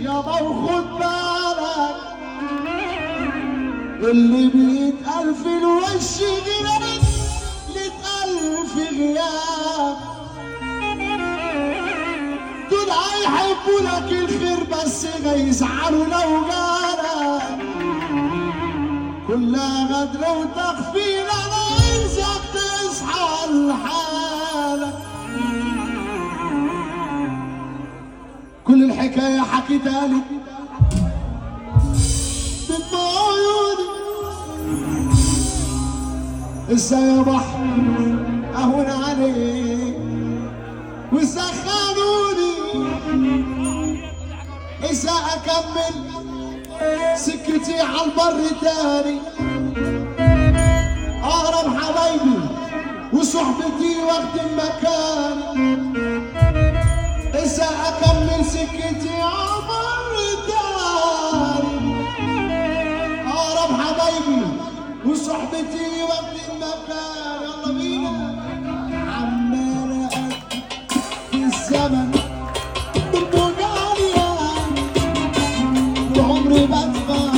يابا وخد بالك اللي بيتقال في الوش غيرك اللي اتقال في غياب. دول هيحبوا لك الخير بس هيزعلوا لو جالك. كلها غدر وتخفيل، انا عايزك تصحى لحالك. كل الحكايه حكيتها لك بدموع عيوني. ازاي يا بحر اهون عليك وازاي خانوني. ازاي اكمل سكتي عالبر تاني. اقرب حبايبي وصحبتي وقت المكان. ازاي اكمل سكتي عالبر تاني. اقرب حبايبي وصحبتي وقت المكان. يلا بينا عمال في الزمن بالبرجالية وعمري بدفع